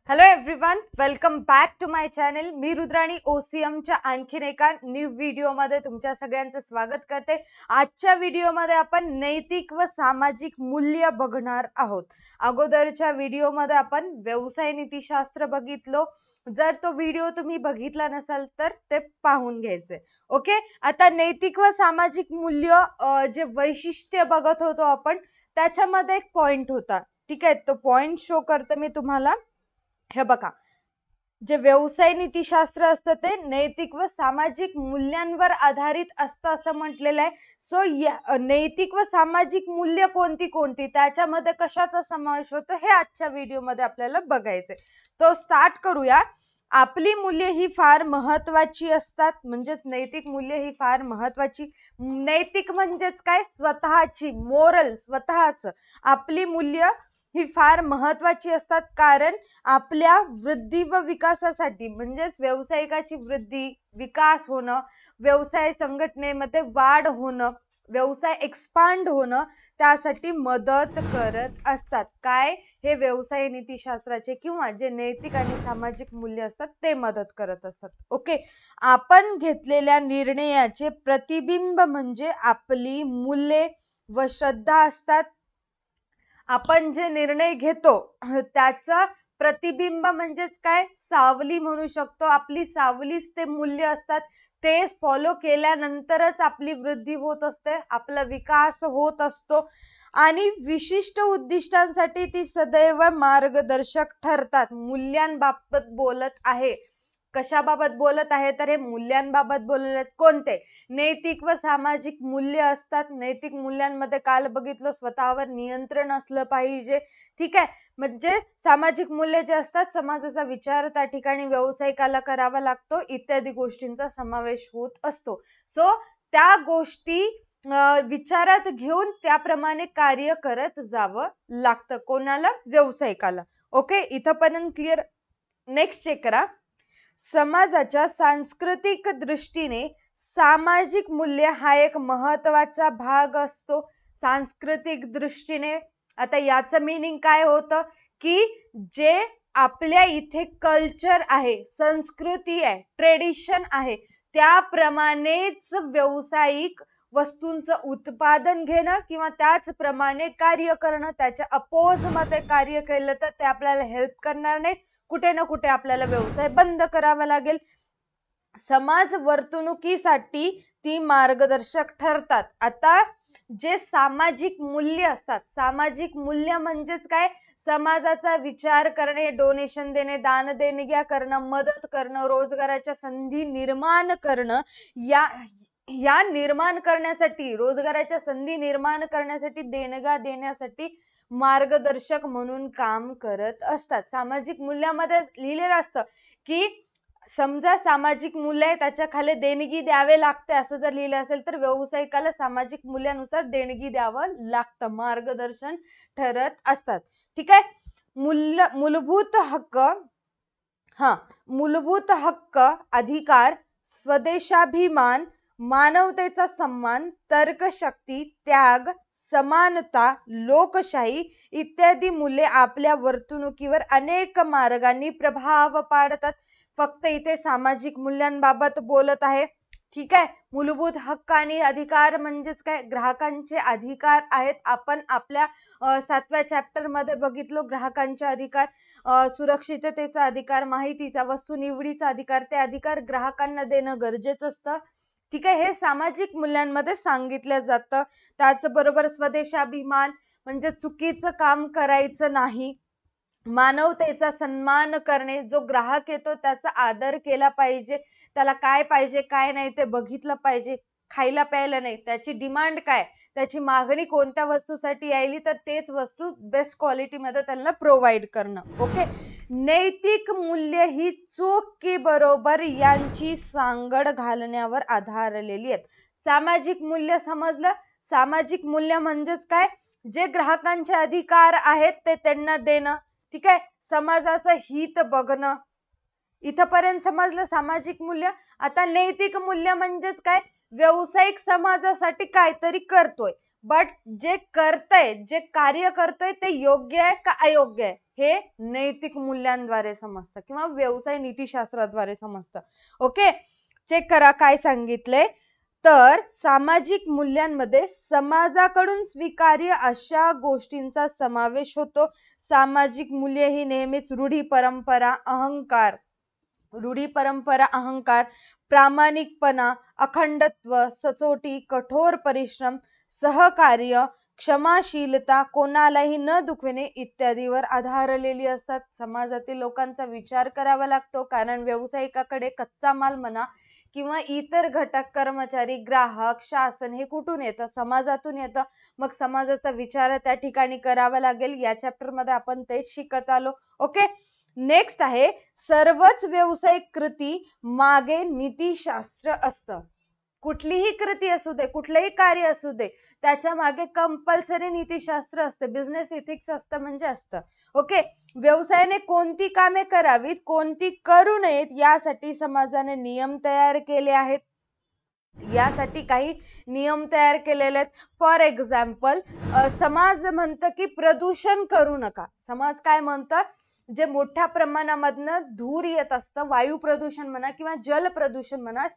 Hello everyone, welcome back to my channel. मी रुद्राणी ओसीएमच्या आणखीन एका न्यू व्हिडिओमध्ये तुमच्या सगळ्यांचं स्वागत करते. आजच्या व्हिडिओमध्ये आपण नैतिक व सामाजिक मूल्य बघणार आहोत. अगोदरच्या व्हिडिओमध्ये आपण व्यवसाय नीतिशास्त्र बघितलो. जर तो व्हिडिओ तुम्ही बघितला नसाल तर ते पाहून घ्यायचे. ओके, आता नैतिक व सामाजिक मूल्य जे वैशिष्ट्य बघत होतो आपण, त्याच्यामध्ये एक पॉइंट होता. ठीक आहे, तो पॉइंट शो करते मी तुम्हाला. हे बघा, जे व्यवसाय नीतिशास्त्र असतं ते नैतिक व सामाजिक मूल्यांवर आधारित असतं असं म्हटलेलं आहे. सो नैतिक व सामाजिक मूल्य कोणती कोणती, त्याच्यामध्ये कशाचा समावेश होतो हे आजच्या व्हिडिओमध्ये आपल्याला बघायचंय. तो स्टार्ट करूया. आपली मूल्य ही फार महत्वाची असतात, म्हणजेच नैतिक मूल्य ही फार महत्वाची. नैतिक म्हणजेच काय, स्वतःची मोरल, स्वतःच. आपली मूल्य ही फार महत्वाची असतात, कारण आपल्या वृद्धी व विकासासाठी, म्हणजेच व्यावसायिकाची वृद्धी विकास होणं, व्यवसाय संघटनेमध्ये वाढ होणं, व्यवसाय एक्सपांड होणं, त्यासाठी मदत करत असतात. काय, हे व्यवसाय नीतिशास्त्राचे किंवा जे नैतिक आणि सामाजिक मूल्य असतात ते मदत करत असतात. ओके, आपण घेतलेल्या निर्णयाचे प्रतिबिंब म्हणजे आपली मूल्ये व श्रद्धा असतात. आपण जे निर्णय घेतो त्याचा प्रतिबिंब म्हणजेच काय, सावली म्हणू शकतो. आपली सावलीच ते मूल्य असतात. ते फॉलो केल्यानंतरच आपली वृद्धी होत असते, आपला विकास होत असतो आणि विशिष्ट उद्दिष्टांसाठी ती सदैव मार्गदर्शक ठरतात. मूल्यांबाबत बोलत आहे. कशाबाबत बोलत आहे, तर हे मूल्यांबाबत बोलले. कोणते, नैतिक व सामाजिक मूल्य असतात. नैतिक मूल्यांमध्ये काल बघितलं, स्वतःवर नियंत्रण असलं पाहिजे. ठीक आहे, म्हणजे सामाजिक मूल्य जे असतात, समाजाचा विचार त्या ठिकाणी व्यावसायिकाला करावा लागतो, इत्यादी गोष्टींचा समावेश होत असतो. सो त्या गोष्टी विचारात घेऊन त्याप्रमाणे कार्य करत जावं लागतं. कोणाला, व्यावसायिकाला. ओके, इथपर्यंत क्लिअर. नेक्स्ट चेक करा. समाजाच्या सांस्कृतिक दृष्टीने सामाजिक मूल्य हा एक महत्वाचा भाग असतो. सांस्कृतिक दृष्टीने, आता याचं मीनिंग काय होतं, की जे आपल्या इथे कल्चर आहे, संस्कृती आहे, ट्रेडिशन आहे, त्याप्रमाणेच व्यावसायिक वस्तूंचं उत्पादन घेणं किंवा त्याचप्रमाणे कार्य करणं. त्याच्या अपोज मध्ये कार्य केलं तर ते आपल्याला हेल्प करणार नाहीत. कुठे ना कुठे आपल्याला व्यवसाय बंद करावा लागेल. समाज वर्तणुकीसाठी ती मार्गदर्शक ठरतात. आता जे सामाजिक मूल्य असतात, सामाजिक मूल्य म्हणजेच काय, समाजाचा विचार करणे, डोनेशन देणे, दान देणग्या करणं, मदत करणं, रोजगाराच्या संधी निर्माण करणं, या निर्माण करण्यासाठी, रोजगाराच्या संधी निर्माण करण्यासाठी, देणगा देण्यासाठी मार्गदर्शक म्हणून काम करत असतात. सामाजिक मूल्यामध्ये लिहिलेलं असतं की समजा सामाजिक मूल्य आहे, त्याच्या खाली देणगी द्यावे लागते असं जर लिहिलं असेल तर व्यावसायिकाला सामाजिक मूल्यानुसार देणगी द्यावं लागतं, मार्गदर्शन ठरत असतात. ठीक आहे, मूलभूत हक्क, मूलभूत हक्क, अधिकार, स्वदेशाभिमान, मानवतेचा सन्मान, तर्कशक्ती, त्याग, समानता, लोकशाही इत्यादी मूल्ये आपल्या वर्तणुकीवर अनेक मार्गांनी प्रभाव पाडतात. फक्त इथे सामाजिक मूल्यांबाबत बोलत आहे. ठीक आहे, मूलभूत हक्क आणि अधिकार म्हणजेच काय, ग्राहकांचे अधिकार आहेत. आपण आपल्या 7व्या चॅप्टर मध्ये बघितलो ग्राहकांचे अधिकार, सुरक्षिततेचा अधिकार, माहितीचा, वस्तू निवडीचा अधिकार, ते अधिकार ग्राहकांना देणं गरजेचं असतं. ठीक आहे, हे सामाजिक मूल्यांमध्ये सांगितलं जातं. त्याचबरोबर स्वदेशाभिमान म्हणजे चुकीचं काम करायचं नाही, मानवतेचा सन्मान करणे, जो ग्राहक येतो त्याचा आदर केला पाहिजे, त्याला काय पाहिजे काय नाही ते बघितलं पाहिजे, खायला प्यायला नाही, त्याची डिमांड काय, त्याची मागणी कोणत्या वस्तूसाठी यायली तर तेच वस्तू बेस्ट क्वालिटी मध्ये त्यांना प्रोव्हाइड करणं. ओके, नैतिक मूल्य ही चूक की बरोबर यांची सांगड घालण्यावर आधारलेली आहेत. सामाजिक मूल्य समजलं. सामाजिक मूल्य म्हणजेच काय, जे ग्राहकांचे अधिकार आहेत ते त्यांना देणं. ठीक आहे, समाजाचं हित बघणं. इथपर्यंत समजलं सामाजिक मूल्य. आता नैतिक मूल्य म्हणजेच काय, व्यावसायिक समाजासाठी काहीतरी करतोय, बट जे करतंय, जे कार्य करतोय ते योग्य आहे का अयोग्य आहे हे नैतिक मूल्यांद्वारे समजतं किंवा व्यवसाय नीतिशास्त्राद्वारे समजतं. ओके, चेक करा काय सांगितलंय. तर सामाजिक मूल्यांमध्ये समाजाकडून स्वीकार्य अशा गोष्टींचा समावेश होतो. सामाजिक मूल्य ही नेहमीच रूढी परंपरा, अहंकार, प्रामाणिकपणा, अखंडत्व, सचोटी, कठोर परिश्रम, सहकार्य, क्षमाशीलता, कोणालाही न दुखविणे इत्यादीवर आधारलेली असतात. समाजातील लोकांचा विचार करावा लागतो, कारण व्यावसायिकाकडे कच्चा माल म्हणा किंवा इतर घटक, कर्मचारी, ग्राहक, शासन हे कुठून येतं? समाजातून येतं. मग समाजाचा विचार त्या ठिकाणी करावा लागेल. या चॅप्टर मध्ये आपण तेच शिकत आलो. ओके, नेक्स्ट आहे सर्वच व्यावसायिक कृती मागे नीतिशास्त्र असतं. कुठलीही कृती असू दे, कुठलंही कार्य असू दे, त्याच्या मागे कंपल्सरी नीतिशास्त्र असतं. बिझनेस इथिक्स असतं म्हणजे असतं. ओके, व्यवसायाने कोणती कामे करावीत, कोणती करू नयेत यासाठी समाजाने नियम तयार केले आहेत. यासाठी काही नियम तयार केलेले आहेत. फॉर एक्झाम्पल, समाज म्हणतं की प्रदूषण करू नका. समाज काय म्हणतं? जे मोठ्या प्रमाणामधनं धूर येत असतं, वायू प्रदूषण म्हणा किंवा जल प्रदूषण म्हणा,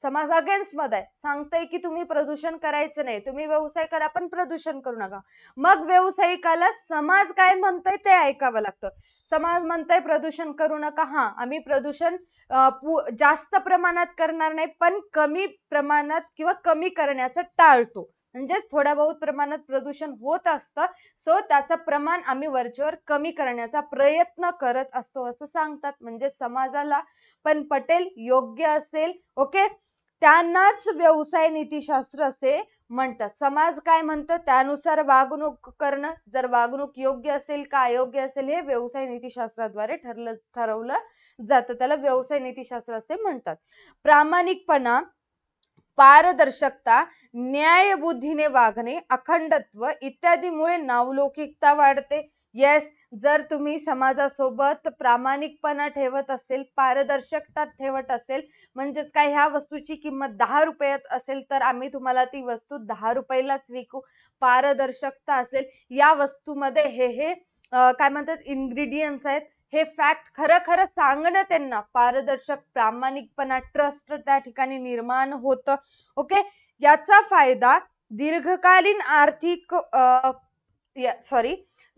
समाज अगेन्स्ट मध्ये आहे. सांगतंय की तुम्ही प्रदूषण करायचं नाही, तुम्ही व्यवसाय करा पण प्रदूषण करू नका. मग व्यावसायिकाला समाज काय म्हणतोय ते ऐकावं लागतं. समाज म्हणतोय प्रदूषण करू नका, हा आम्ही प्रदूषण जास्त प्रमाणात करणार नाही, पण कमी प्रमाणात किंवा कमी करण्याचं टाळतो. म्हणजेच थोड्या बहुत प्रमाणात प्रदूषण होत असतं, सो त्याचं प्रमाण आम्ही वरचेवर कमी करण्याचा प्रयत्न करत असतो असं सांगतात. म्हणजे समाजाला पण पटेल, योग्य असेल, ओके, त्यांनाच व्यवसाय नीतिशास्त्र असे म्हणतात. समाज काय म्हणतं त्यानुसार वागणूक करणं, जर वागणूक योग्य असेल का अयोग्य असेल हे व्यवसाय नीतिशास्त्राद्वारे ठरवलं जातं. त्याला व्यवसाय नीतिशास्त्र असे म्हणतात. प्रामाणिकपणा, पारदर्शकता, न्यायबुद्धीने वागणे, अखंडत्व इत्यादीमुळे नावलौकिकता वाढते. येस, जर तुम्ही समाजासोबत प्रामाणिकपणा ठेवत असेल, पारदर्शकता ठेवत असेल, म्हणजेच काय ह्या वस्तूची किंमत 10 रुपयात असेल तर आम्ही तुम्हाला ती वस्तू 10 रुपयालाच विकू. पारदर्शकता असेल, या वस्तूमध्ये हे काय म्हणतात इन्ग्रेडियंट्स आहेत, हे फॅक्ट खरं खरं सांगणं, त्यांना पारदर्शक, प्रामाणिकपणा, ट्रस्ट त्या ठिकाणी निर्माण होतं. ओके, याचा फायदा दीर्घकालीन आर्थिक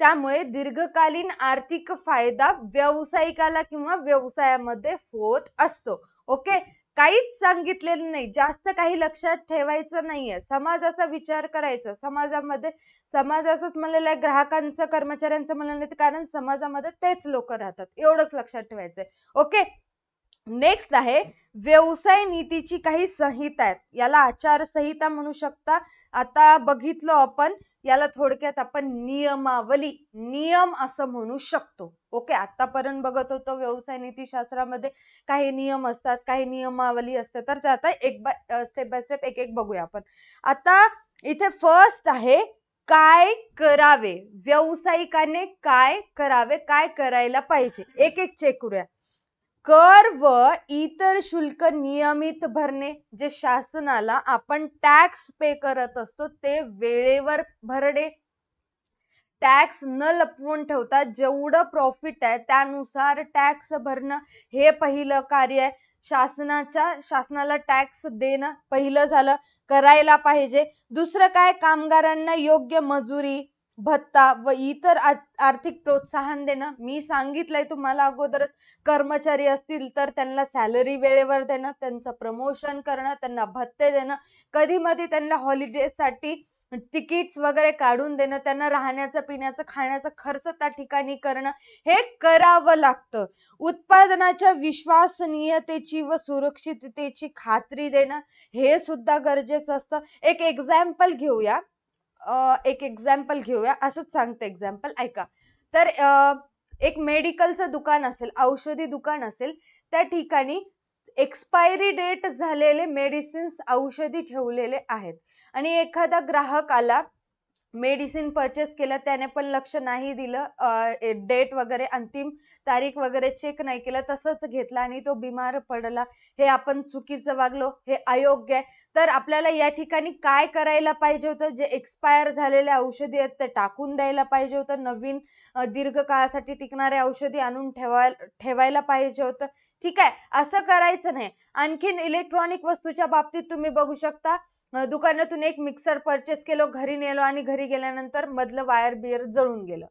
त्यामुळे दीर्घकालीन आर्थिक फायदा व्यावसायिकाला किंवा व्यवसायामध्ये होत असतो. ओके, काहीच सांगितलेलं नाही, जास्त काही लक्षात ठेवायचं नाहीये. समाजाचा विचार करायचा. समाजाचंच म्हणलेलं आहे, ग्राहकांचं, कर्मचाऱ्यांचं म्हणलेलं नाही, कारण समाजामध्ये तेच लोक राहतात. एवढंच लक्षात ठेवायचंय. ओके, नेक्स्ट आहे व्यवसाय नीतीची काही संहिता आहेत. याला आचारसंहिता म्हणू शकता. आता बघितलो आपण, याला थोडक्यात आपण नियम असं म्हणू शकतो. ओके, आतापर्यंत बघत होतो व्यवसाय नीतिशास्त्रामध्ये काही नियम असतात, काही नियमावली असतात. तर ते आता स्टेप बाय स्टेप एक बघूया आपण. आता इथे फर्स्ट आहे काय करावे. व्यावसायिकाने काय करावे, काय करायला पाहिजे, एक चेक करूया. कर व इतर शुल्क नियमित भरणे. जे शासनाला आपण टॅक्स पे करत असतो ते वेळेवर भरणे. टॅक्स न लपवून ठेवता जेवढं प्रॉफिट आहे त्यानुसार टॅक्स भरणं हे पहिलं कार्य आहे. शासनाला टॅक्स देणं पहिलं झालं, करायला पाहिजे. दुसरं काय, कामगारांना योग्य मजुरी, भत्ता व इतर आर्थिक प्रोत्साहन देणं. मी सांगितलंय तुम्हाला अगोदरच, कर्मचारी असतील तर त्यांना सॅलरी वेळेवर देणं, त्यांचं प्रमोशन करणं, त्यांना भत्ते देणं, कधी मध्ये त्यांना हॉलिडेसाठी तिकीट्स वगैरे काढून देणं, त्यांना राहण्याचं, पिण्याचं, खाण्याचा खर्च त्या ठिकाणी करणं, हे करावं लागतं. उत्पादनाच्या विश्वसनीयतेची व सुरक्षिततेची खात्री देणं हे सुद्धा गरजेचं असतं. एक एक्झाम्पल घेऊया, असंच सांगते एक्झाम्पल, ऐका. तर एक मेडिकलचं दुकान असेल, औषधी दुकान असेल, त्या ठिकाणी एक्सपायरी डेट झालेले मेडिसिन्स, औषधी ठेवलेले आहेत आणि एखादा ग्राहक आला, मेडिसिन परचेस केलं त्याने पण लक्ष नाही दिलं, डेट वगैरे अंतिम तारीख वगैरे चेक नाही केलं, तसंच घेतलं आणि तो बिमार पडला. हे आपण चुकीचं वागलो, हे अयोग्य आहे. तर आपल्याला या ठिकाणी काय करायला पाहिजे होतं? जे एक्सपायर झालेले औषधी आहेत ते टाकून द्यायला पाहिजे होतं. नवीन दीर्घ काळासाठी टिकणारे औषधी आणून ठेवायला पाहिजे होतं. ठीक आहे, असं करायचं नाही. आणखीन इलेक्ट्रॉनिक वस्तूच्या बाबतीत तुम्ही बघू शकता, दुकानातून एक मिक्सर परचेस केलं, घरी नेलो आणि घरी गेल्यानंतर मधलं वायर बियर जळून गेलं.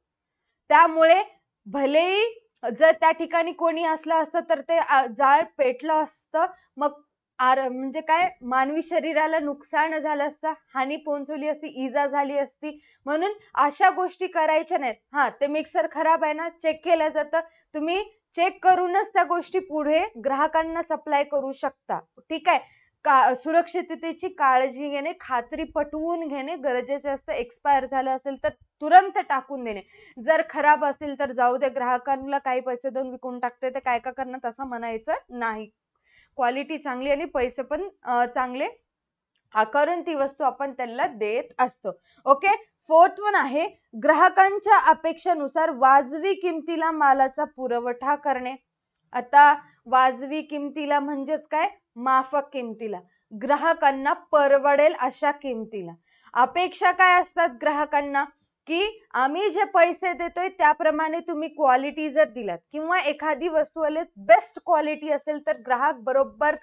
त्यामुळे भलेही जर त्या ठिकाणी कोणी असलं असतं तर ते जाळ पेटलं असतं, मग म्हणजे काय मानवी शरीराला नुकसान झालं असतं, हानी पोहोचवली असती, इजा झाली असती. म्हणून अशा गोष्टी करायच्या नाहीत. हा, ते मिक्सर खराब आहे ना, चेक केलं जातं. तुम्ही चेक करूनच त्या गोष्टी पुढे ग्राहकांना सप्लाय करू शकता. ठीक आहे. सुरक्षिततेची काळजी घेणे, खात्री पटवून घेणे गरजेचे असतं. एक्सपायर झालं असेल तर तुरंत टाकून देणे. जर खराब असेल तर जाऊ दे, ग्राहकांना काही पैसे देऊन विकून टाकते ते काय का करणं, तसं म्हणायचं नाही. क्वालिटी चांगली आणि पैसे पण चांगले आकारून ती वस्तू आपण त्यांना देत असतो. ओके. 4th वन आहे, ग्राहकांच्या अपेक्षेनुसार वाजवी किमतीला मालाचा पुरवठा करणे. आता वाजवी किमतीला म्हणजेच काय? माफक किमतीला, ग्राहकांना परवडेल अशा किमतीला. अपेक्षा काय असतात ग्राहकांना? की आम्ही जे पैसे देतोय त्याप्रमाणे तुम्ही क्वालिटी जर दिलात किंवा एखादी वस्तू बेस्ट क्वालिटी असेल तर ग्राहक बरोबर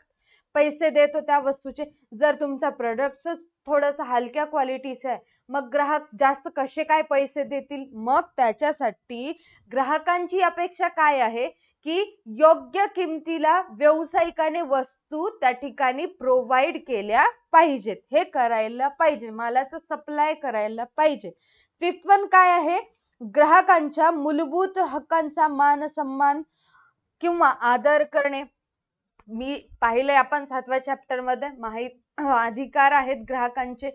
पैसे देतो त्या वस्तूचे. जर तुमचा प्रोडक्टच थोडंसं हलक्या क्वालिटीचं आहे, मग ग्राहक जास्त कसे काय पैसे देतील? मग त्याच्यासाठी ग्राहकांची अपेक्षा काय आहे? की योग्य किमतीला व्यावसायिकाने वस्तू त्या ठिकाणी प्रोव्हाइड केल्या पाहिजेत. हे करायला पाहिजे, मालाचं सप्लाय करायला पाहिजे. 5th वन काय आहे? ग्राहकांच्या मूलभूत हक्कांचा मान सन्मान किंवा आदर करणे. मी पाहिलंय आपण 7व्या चॅप्टर मध्ये, अधिकार आहेत ग्राहकांचे.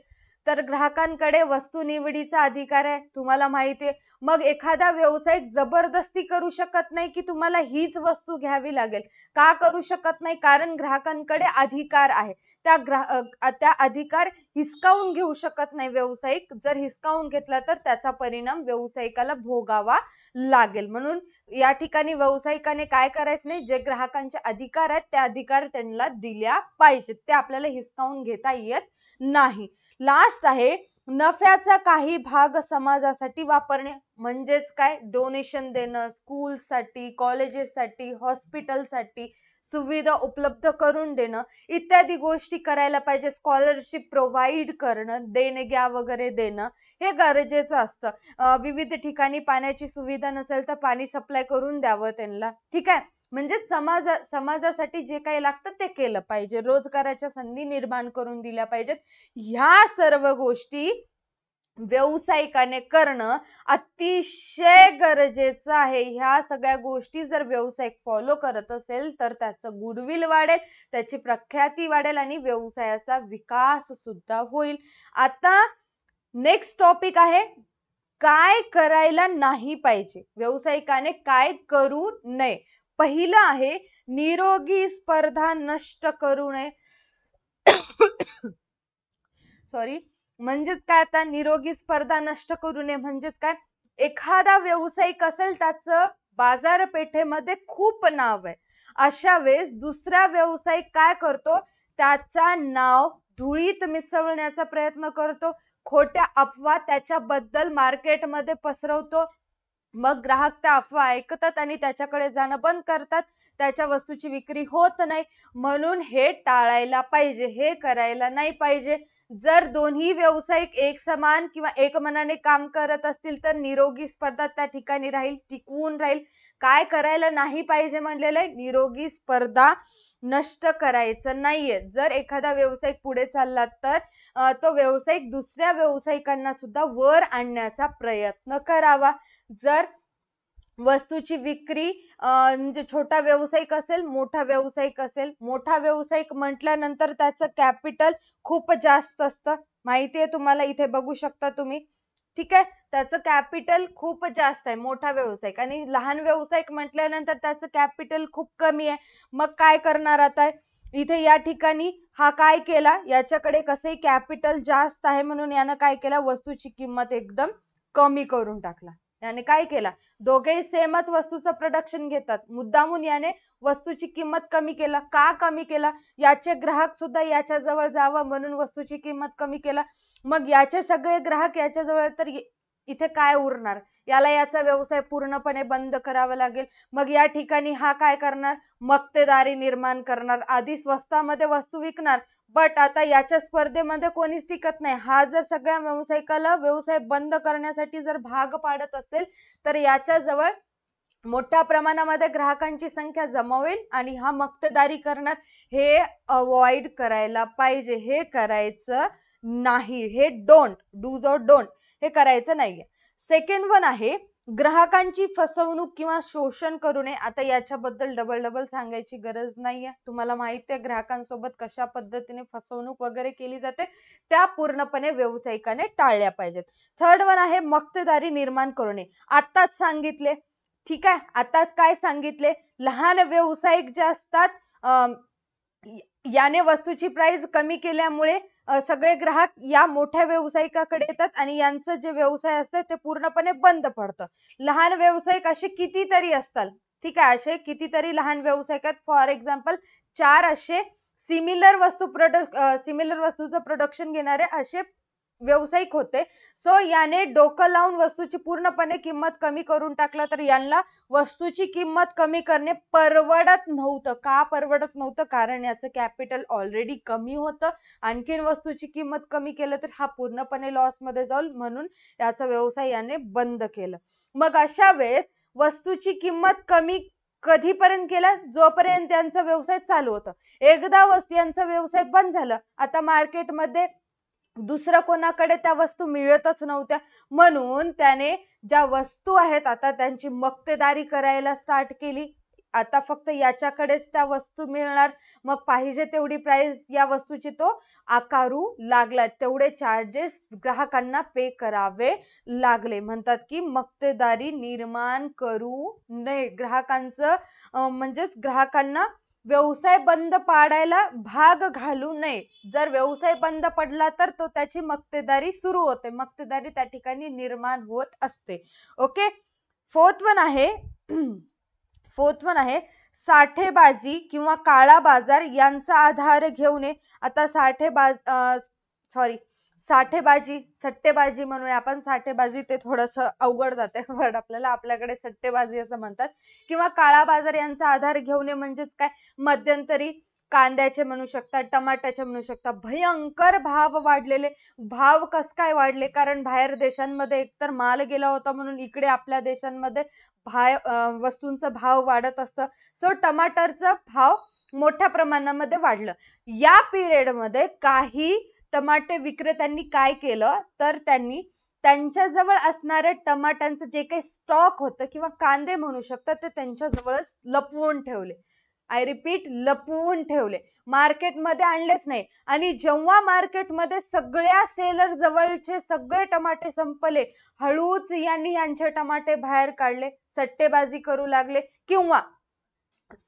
तर ग्राहकांकडे वस्तू निवडीचा अधिकार आहे, तुम्हाला माहितीये. मग एखादा व्यावसायिक जबरदस्ती करू शकत नाही की तुम्हाला हीच वस्तू घ्यावी लागेल. का करू शकत नाही? कारण ग्राहकांकडे अधिकार आहे. त्या अधिकार हिसकावून घेऊ शकत नाही व्यावसायिक. जर हिसकावून घेतला तर त्याचा परिणाम व्यावसायिकाला भोगावा लागेल. म्हणून या ठिकाणी व्यावसायिकाने काय करायचं नाही, जे ग्राहकांचे अधिकार आहेत त्या अधिकार त्यांना दिल्या पाहिजेत. ते आपल्याला हिसकावून घेता येत नाही. लास्ट आहे, नफ्याचा काही भाग समाजासाठी वापरणे. म्हणजेच काय? डोनेशन देणं, स्कूलसाठी, कॉलेजेससाठी, हॉस्पिटलसाठी सुविधा उपलब्ध करून देणं इत्यादी गोष्टी करायला पाहिजे. स्कॉलरशिप प्रोव्हाइड करणं, देणग्या वगैरे देणं हे गरजेचं असतं. विविध ठिकाणी पाण्याची सुविधा नसेल तर पाणी सप्लाय करून द्यावं त्यांना. ठीक आहे. म्हणजे समाजासाठी जे काही लागतं ते केलं पाहिजे. रोजगाराच्या संधी निर्माण करून दिल्या पाहिजेत. ह्या सर्व गोष्टी व्यावसायिकाने करणं अतिशय गरजेचं आहे. ह्या सगळ्या गोष्टी जर व्यावसायिक फॉलो करत असेल तर त्याचं गुडविल वाढेल, त्याची प्रख्याती वाढेल आणि व्यवसायाचा विकास सुद्धा होईल. आता नेक्स्ट टॉपिक आहे, काय करायला नाही पाहिजे, व्यावसायिकाने काय करू नये. पहिलं आहे, निरोगी स्पर्धा नष्ट करू नये. सॉरी. म्हणजेच काय? आता निरोगी स्पर्धा नष्ट करू नये म्हणजेच काय? एखादा व्यावसायिक असेल, त्याचं बाजारपेठेमध्ये खूप नाव आहे, अशा वेळेस दुसरा व्यावसायिक काय करतो? त्याचा नाव धुळीत मिसळण्याचा प्रयत्न करतो, खोट्या अफवा त्याच्याबद्दल मार्केटमध्ये पसरवतो. मग ग्राहक त्या अफवा ऐकतात आणि त्याच्याकडे जाणं बंद करतात. त्याच्या वस्तूची विक्री होत नाही. म्हणून हे टाळायला पाहिजे, हे करायला नाही पाहिजे. जर दोन्ही व्यावसायिक एक समान किंवा एक मनाने काम करत असतील तर निरोगी स्पर्धा त्या ठिकाणी राहील, टिकवून राहील. काय करायला नाही पाहिजे म्हणलेलं आहे? निरोगी स्पर्धा नष्ट करायचं नाहीये. जर एखादा व्यावसायिक पुढे चालला तर तो व्यावसायिक दुसऱ्या व्यावसायिकांना सुद्धा वर आणण्याचा प्रयत्न करावा. जर वस्तूची विक्री म्हणजे छोटा व्यावसायिक असेल, मोठा व्यावसायिक असेल, मोठा व्यावसायिक म्हटल्यानंतर त्याचं कॅपिटल खूप जास्त असतं, माहितीये तुम्हाला, इथे बघू शकता तुम्ही. ठीक आहे. त्याचं कॅपिटल खूप जास्त आहे मोठा व्यावसायिक, आणि लहान व्यावसायिक म्हटल्यानंतर त्याचं कॅपिटल खूप कमी आहे. मग काय करणार आता? इथे या ठिकाणी हा काय केला, याच्याकडे कसंही कॅपिटल जास्त आहे म्हणून यानं काय केला, वस्तूची किंमत एकदम कमी करून टाकला. याने काय केला, दोघेही सेमच वस्तूचं प्रोडक्शन घेतात, मुद्दामून याने वस्तूची किंमत कमी केला. का कमी केला, याचे ग्राहक सुद्धा याच्या जवळ जावं म्हणून वस्तूची किंमत कमी केला. मग याचे सगळे ग्राहक याच्या जवळ, तर इथे काय उरणार, याला याचा व्यवसाय पूर्णपणे बंद करावा लागेल. मग या ठिकाणी हा काय करणार, मक्तेदारी निर्माण करणार. आधी स्वस्तामध्ये वस्तू विकणार, बट आता याच्या स्पर्धेमध्ये कोणीच टिकत नाही. हा जर सगळ्या व्यावसायिकाला व्यवसाय बंद करण्यासाठी जर भाग पाडत असेल, तर याच्या जवळ मोठ्या प्रमाणामध्ये ग्राहकांची संख्या जमा होईल आणि हा मक्तेदारी करणार. हे अवॉइड करायला पाहिजे, हे करायचं नाही. हे डूज और डोंट, हे करायचं नाहीये. सेकंड वन आहे ग्राहकांची फसवणूक किंवा शोषण करू नये. आता याच्याबद्दल डबल सांगायची गरज नाहीये, तुम्हाला माहिती आहे ग्राहकांसोबत कशा पद्धतीने फसवणूक वगैरे केली जाते, त्या पूर्णपणे व्यावसायिकाने टाळल्या पाहिजेत. थर्ड वन आहे मक्तेदारी निर्माण करू नये. आताच सांगितले, ठीक आहे, आताच काय सांगितले, लहान व्यावसायिक जे असतात याने वस्तूची प्राइस कमी केल्यामुळे सगळे ग्राहक या मोठ्या व्यावसायिकाकडे येतात आणि यांचं जे व्यवसाय असतं ते पूर्णपणे बंद पडतं. लहान व्यावसायिक असे कितीतरी असतात, ठीक आहे, असे कितीतरी लहान व्यावसायिक आहेत. फॉर एक्झाम्पल 4 असे सिमिलर वस्तूचं प्रोडक्शन घेणारे असे व्यावसायिक होते. सो याने डोकं लावून वस्तूची पूर्णपणे किंमत कमी करून टाकला, तर यांना वस्तूची किंमत कमी करणे परवडत नव्हतं. का परवडत नव्हतं, कारण याचं कॅपिटल ऑलरेडी कमी होतं. आणखीन वस्तूची किंमत कमी केलं तर हा पूर्णपणे लॉस मध्ये जाईल, म्हणून याचा व्यवसाय याने बंद केलं. मग अशा वेळेस वस्तूची किंमत कमी कधीपर्यंत केला, जोपर्यंत त्यांचा व्यवसाय चालू होतं. एकदा यांचा व्यवसाय बंद झाला, आता मार्केटमध्ये दुसरं कोणाकडे त्या वस्तू मिळतच नव्हत्या, म्हणून त्याने ज्या वस्तू आहेत आता त्यांची मक्तेदारी करायला स्टार्ट केली. आता फक्त याच्याकडेच त्या वस्तू मिळणार. मग पाहिजे तेवढी प्राइस या वस्तूची तो आकारू लागला, तेवढे चार्जेस ग्राहकांना पे करावे लागले. म्हणतात की मक्तेदारी निर्माण करू नये, ग्राहकांचं म्हणजेच ग्राहकांना व्यवसाय बंद पाडायला भाग घालू नये. जर व्यवसाय बंद पडला तर तो त्याची मक्तेदारी सुरू होते, मक्तेदारी त्या ठिकाणी निर्माण होत असते. ओके, फोर्थ वन आहे साठेबाजी किंवा काळा बाजार यांचा आधार घेऊ नये. आता सट्टेबाजी म्हणूया आपण. साठेबाजी ते थोडस अवघड जाते वर्ड आपल्याला, आपल्याकडे सट्टेबाजी असं म्हणतात. किंवा काळा बाजार यांचा आधार घेऊ नये म्हणजेच काय, मध्यंतरी कांद्याचे म्हणू शकता, टमाट्याचे म्हणू शकता, भयंकर भाव वाढलेले. भाव कस काय वाढले, कारण बाहेर देशांमध्ये एकतर माल गेला होता म्हणून इकडे आपल्या देशांमध्ये वस्तूंचा भाव वाढत असतं. सो टमाटरचा भाव मोठ्या प्रमाणामध्ये वाढलं. या पिरियड मध्ये काही टमाटे विक्रेत्यांनी काय केलं, तर त्यांनी त्यांच्याजवळ असणारे टमाट्यांचं जे काही स्टॉक होतं किंवा कांदे म्हणू शकतात, ते त्यांच्या जवळच लपवून ठेवले. आय रिपीट, लपवून ठेवले, मार्केटमध्ये आणलेच नाही. आणि जेव्हा मार्केटमध्ये सगळ्या सेलर जवळचे सगळे टमाटे संपले, हळूच यांनी यांचे टमाटे बाहेर काढले, सट्टेबाजी करू लागले किंवा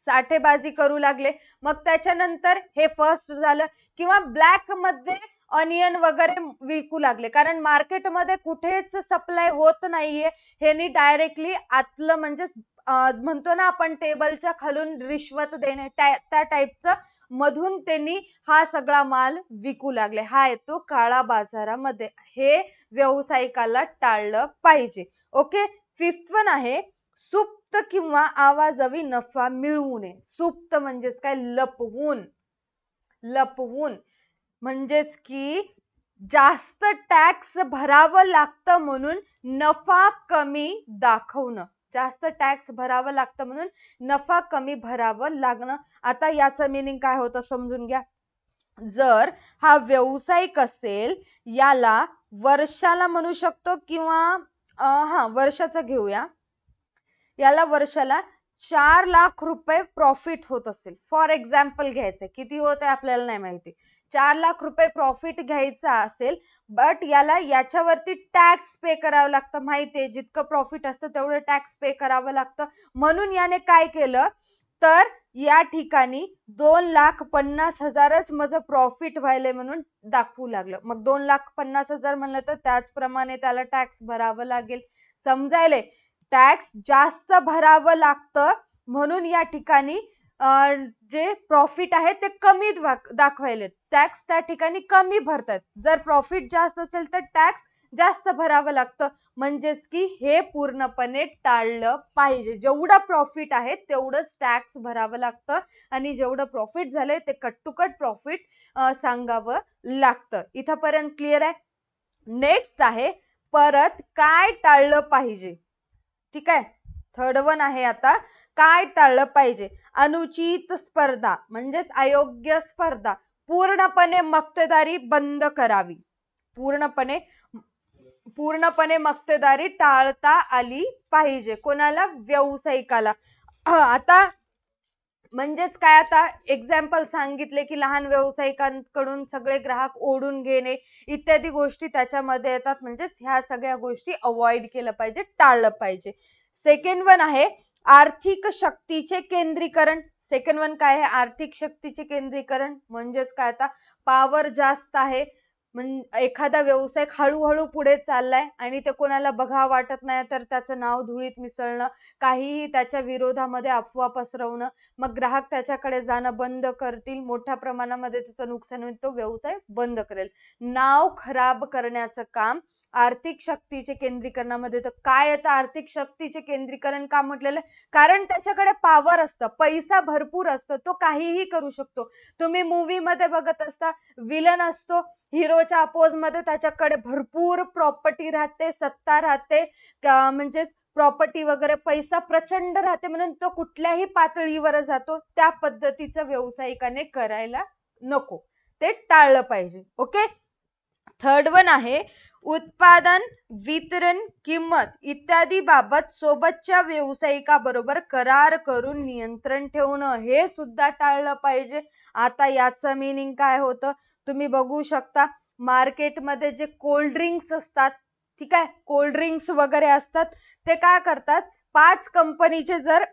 साठेबाजी करू लागले. मग त्याच्यानंतर हे फर्स्ट झालं. किंवा ब्लॅक मध्ये ऑनियन वगैरे विकू लागले, कारण मार्केटमध्ये कुठेच सप्लाय होत नाहीये. ह्यांनी डायरेक्टली आतलं म्हणजेच म्हणतो ना आपण टेबलच्या खालून रिश्वत देणे, त्या टाईपचं मधून त्यांनी हा सगळा माल विकू लागले. हा येतो काळा बाजारामध्ये. हे व्यावसायिकाला टाळलं पाहिजे. ओके, फिफ्थ वन आहे सुप्त किंवा आवाजवी नफा मिळवू नये. सुप्त म्हणजेच काय, लपवून म्हणजेच की जास्त टॅक्स भरावं लागतं म्हणून नफा कमी दाखवणं, जास्त टॅक्स भरावं लागतं म्हणून नफा कमी भरावं लागणं. आता याचं मीनिंग काय होतं समजून घ्या. जर हा व्यावसायिक असेल, याला वर्षाला म्हणू शकतो किंवा वर्षाचं घेऊया, याला वर्षाला 4 लाख रुपये प्रॉफिट होत असेल. फॉर एक्झाम्पल घ्यायचंय, किती होत आहे आपल्याला नाही माहिती. 4 लाख रुपये प्रॉफिट घ्यायचा असेल, बट याला याच्यावरती टॅक्स पे करावं लागतं. माहितीये, जितकं प्रॉफिट असतं तेवढं टॅक्स पे करावं लागतं. म्हणून याने काय केलं, तर या ठिकाणी 2,50,000च माझं प्रॉफिट व्हायलंय म्हणून दाखवू लागलं. मग 2,50,000 म्हणलं तर त्याचप्रमाणे त्याला टॅक्स भरावं लागेल. समजायलंय? टॅक्स जास्त भरावं लागतं म्हणून या ठिकाणी जे प्रॉफिट आहे ते कमी दाखवायले. टॅक्स त्या ठिकाणी कमी भरतात. जर प्रॉफिट जास्त असेल तर टॅक्स जास्त भरावं लागतं. म्हणजेच की हे पूर्णपणे टाळलं पाहिजे. जेवढं प्रॉफिट आहे तेवढंच टॅक्स भरावं लागतं आणि जेवढं प्रॉफिट झालंय ते कट टू कट प्रॉफिट सांगावं लागतं. इथपर्यंत क्लिअर आहे? नेक्स्ट आहे परत काय टाळलं पाहिजे. ठीक आहे, थर्ड वन आहे आता काय टाळलं पाहिजे. अनुचित स्पर्धा म्हणजेच अयोग्य स्पर्धा. पूर्णपणे मक्तेदारी बंद करावी. पूर्णपणे मक्तेदारी टाळता आली पाहिजे. कोणाला? व्यावसायिकाला. आता म्हणजेच काय, आता एक्झाम्पल सांगितले की लहान व्यावसायिकांकडून सगळे ग्राहक ओढून घेणे इत्यादी गोष्टी त्याच्यामध्ये येतात. म्हणजेच ह्या सगळ्या गोष्टी अवॉइड केलं पाहिजे, टाळलं पाहिजे. सेकंड वन आहे आर्थिक शक्तीचे केंद्रीकरण. सेकंड वन काय आहे? आर्थिक शक्तीचे केंद्रीकरण. म्हणजेच काय, आता पॉवर जास्त आहे, एखादा व्यवसाय हळूहळू पुढे चाललाय आणि ते कोणाला बघा वाटत नाही तर त्याचं नाव धुळीत मिसळणं, काहीही त्याच्या विरोधामध्ये अफवा पसरवणं, मग ग्राहक त्याच्याकडे जाणं बंद करतील, मोठ्या प्रमाणामध्ये त्याचं नुकसान होईल, तो व्यवसाय बंद करेल. नाव खराब करण्याचं काम आर्थिक शक्तीचे केंद्रीकरणामध्ये. तर काय येतं आर्थिक शक्तीचे केंद्रीकरण का म्हटलेलं? कारण त्याच्याकडे पॉवर असतं, पैसा भरपूर असतो, तो काहीही करू शकतो. तुम्ही मूवी मध्ये बघत असता, विलन असतो, हिरोच्या अपोज मध्ये त्याच्याकडे भरपूर प्रॉपर्टी राहते, सत्ता राहते, म्हणजेच प्रॉपर्टी वगैरे पैसा प्रचंड राहते म्हणून तो कुठल्याही पातळीवर जातो. त्या पद्धतीचं व्यावसायिकाने करायला नको, ते टाळलं पाहिजे. ओके. थर्ड वन आहे उत्पादन, वितरण, किंमत इत्यादी बाबत सोबतच्या व्यावसायिकाबरोबर करार करून नियंत्रण ठेवणं, हे सुद्धा टाळलं पाहिजे. आता याचं मीनिंग काय होतं तुम्ही बघू शकता. मार्केटमध्ये जे कोल्ड ड्रिंक्स असतात, ठीक आहे, कोल्ड ड्रिंक्स वगैरे असतात, ते काय करतात, 5 कंपनीचे जर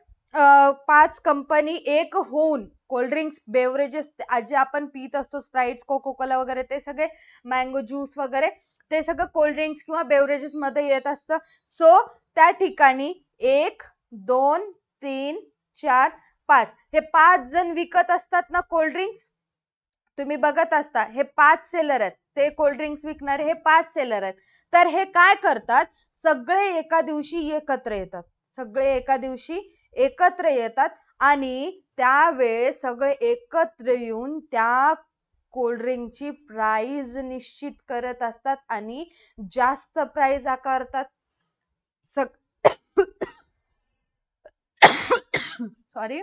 5 कंपनी एक होऊन कोल्ड ड्रिंक्स बेवरेजेस जे आपण पित असतो, स्प्राइट, कोको कोला वगैरे, ते सगळे मँगो ज्यूस वगैरे, ते सगळं कोल्ड ड्रिंक्स किंवा बेवरेजेस मध्ये येत असतं. सो त्या ठिकाणी 1, 2, 3, 4, 5 हे 5 जण विकत असतात ना कोल्ड ड्रिंक्स. तुम्ही बघत असता हे 5 सेलर आहेत, ते कोल्ड ड्रिंक्स विकणारे हे 5 सेलर आहेत. तर हे काय करतात, सगळे एका दिवशी एकत्र येतात. सगळे एका दिवशी एकत्र येतात आणि त्यावेळेस सगळे एकत्र येऊन त्या कोल्ड ड्रिंकची प्राइस निश्चित करत असतात आणि जास्त प्राइस आकारतात. सॉरी.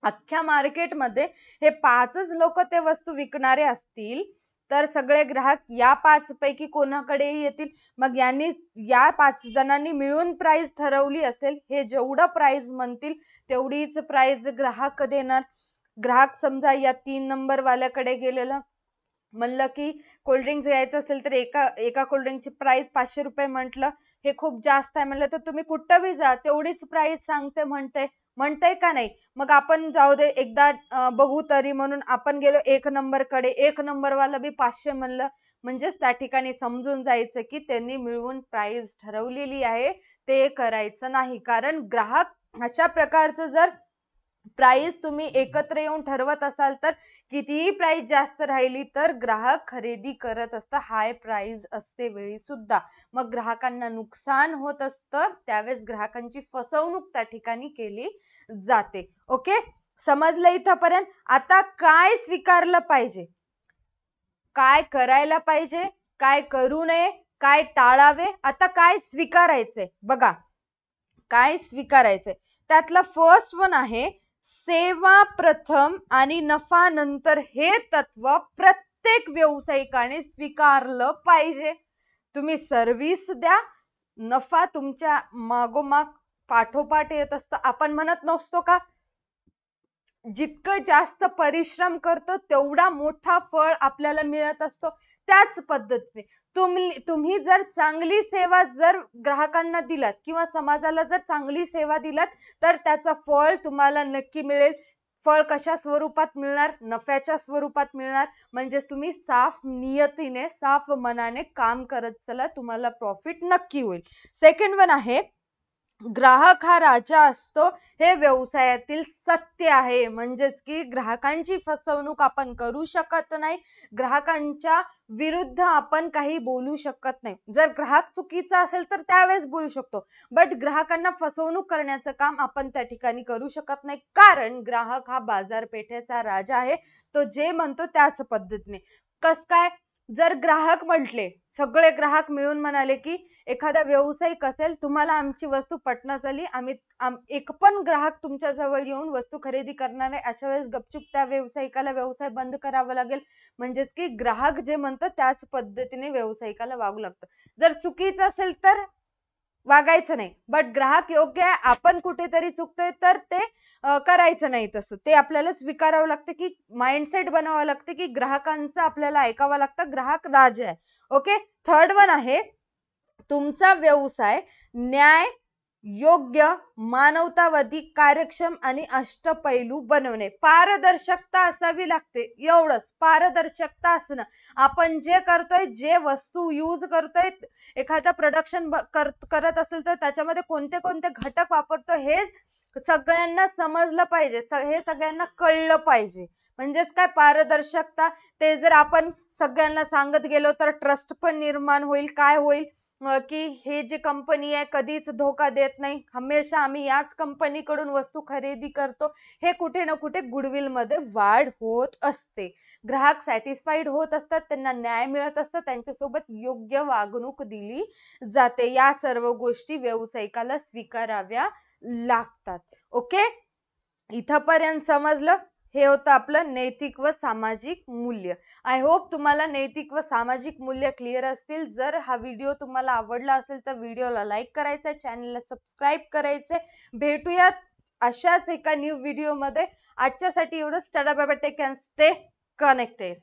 अख्ख्या मार्केटमध्ये हे 5च लोक ते वस्तू विकणारे असतील तर सगळे ग्राहक या 5 पैकी कोणाकडेही येतील. मग यांनी या 5 जणांनी मिळून प्राइस ठरवली असेल, हे जेवढं प्राइस म्हणतील तेवढीच प्राइस ग्राहक देणार. ग्राहक समजा या 3 नंबर वाल्याकडे गेलेला, म्हणलं की कोल्ड्रिंक्स घ्यायचं असेल तर एका कोल्ड्रिंकची प्राइस 500 रुपये म्हटलं, हे खूप जास्त आहे म्हणलं तर तुम्ही कुठंही जा तेवढीच प्राइस सांगते म्हणतंय का नाही. मग आपण जाऊ दे एकदा बघू तरी म्हणून आपण गेलो 1 नंबर कडे, 1 नंबर वाला बी 500 म्हणलं, म्हणजेच त्या ठिकाणी समजून जायचं की त्यांनी मिळवून प्राइस ठरवलेली आहे, ते करायचं नाही. कारण ग्राहक अशा प्रकारचं जर प्राइस तुम्ही एकत्र येऊन ठरवत असाल तर कितीही प्राइस जास्त राहिली तर ग्राहक खरेदी करत असतं, हाय प्राइस असते वेळी सुद्धा. मग ग्राहकांना नुकसान होत असतं, त्यावेळेस ग्राहकांची फसवणूक त्या ठिकाणी केली जाते. ओके, समजलं इथपर्यंत? आता काय स्वीकारलं पाहिजे, काय करायला पाहिजे, काय करू नये, काय टाळावे, आता काय स्वीकारायचंय बघा. काय स्वीकारायचंय त्यातलं फर्स्ट वन आहे सेवा प्रथम आणि नफा नंतर. हे तत्व प्रत्येक व्यावसायिकाने स्वीकारलं पाहिजे. तुम्ही सर्व्हिस द्या, नफा तुमच्या मागोमाग पाठोपाठ येत असतं. आपण म्हणत नसतो का, जितकं जास्त परिश्रम करतो तेवढा मोठा फळ आपल्याला मिळत असतो. त्याच पद्धतीने तुम्ही जर चांगली सेवा जर ग्राहकांना दिलात किंवा समाजाला जर चांगली सेवा दिलात तर त्याचं फळ तुम्हाला नक्की मिळेल. फळ कशा स्वरूपात मिळणार? नफ्याच्या स्वरूपात मिळणार. म्हणजेच तुम्ही साफ नियतीने, साफ मनाने काम करत चला, तुम्हाला प्रॉफिट नक्की होईल. सेकंड वन आहे, ग्राहक हा राजा असतो, हे व्यवसायातील सत्य आहे. म्हणजेच की ग्राहकांची फसवणूक आपण करू शकत नाही, ग्राहकांच्या विरुद्ध आपण काही बोलू शकत नाही. जर ग्राहक चुकीचा असेल तर त्यावेळेस बोलू शकतो, बट ग्राहकांना फसवणूक करण्याचं काम आपण त्या ठिकाणी करू शकत नाही, कारण ग्राहक हा बाजारपेठेचा राजा आहे. तो जे म्हणतो त्याच पद्धतीने. कस काय? जर ग्राहक म्हटले, सगळे ग्राहक मिळून म्हणाले की एखादा व्यावसायिक असेल, तुम्हाला आमची वस्तू पटना झाली, एक पण ग्राहक तुमच्या जवळ येऊन वस्तू खरेदी करणार नाही, अशा वेळेस गपचूप त्या व्यावसायिकाला व्यवसाय बंद करावा लागेल. म्हणजेच की ग्राहक जे म्हणतो त्याच पद्धतीने व्यावसायिकाला वागू लागतं. जर चुकीचं असेल तर वागायचं नाही, बट ग्राहक योग्य आहे, आपण कुठेतरी चुकतोय तर ते करायचं नाही. तसं ते आपल्याला स्वीकारावं लागतं, की माइंडसेट बनावं लागतं की ग्राहकांचं आपल्याला ऐकावं लागतं. ग्राहक राजा आहे. ओके. थर्ड वन आहे, तुमचा व्यवसाय न्याय, योग्य, मानवतावादी, कार्यक्षम आणि अष्टपैलू बनवणे. पारदर्शकता असावी लागते. एवढंच, पारदर्शकता असणं. आपण जे करतोय, जे वस्तू यूज करतोय, एखादा प्रोडक्शन करत असेल तर त्याच्यामध्ये कोणते कोणते घटक वापरतो हे सगळ्यांना समजलं पाहिजे, हे सगळ्यांना कळलं पाहिजे. म्हणजेच काय? पारदर्शकता. ते जर आपण सगळ्यांना सांगत गेलो तर ट्रस्ट पण निर्माण होईल. काय होईल? की हे जे कंपनी आहे कधीच धोका देत नाही, हमेशा आम्ही याच कंपनीकडून वस्तू खरेदी करतो, हे कुठे ना कुठे गुडविल मध्ये वाढ होत असते. ग्राहक सॅटिस्फाईड होत असतात, त्यांना न्याय मिळत असतं, त्यांच्यासोबत योग्य वागणूक दिली जाते. या सर्व गोष्टी व्यावसायिकाला स्वीकाराव्या लागतात. ओके. इथपर्यंत समजलं? हे होतं आपलं नैतिक व सामाजिक मूल्य. आय होप तुम्हाला नैतिक व सामाजिक मूल्य क्लिअर असतील. जर हा व्हिडिओ तुम्हाला आवडला असेल तर व्हिडिओला लाईक करायचं, चॅनलला सबस्क्राईब करायचे. भेटूयात अशाच एका न्यू व्हिडिओ मध्ये. आजच्यासाठी एवढंच. Tata bye bye, take care, stay connected.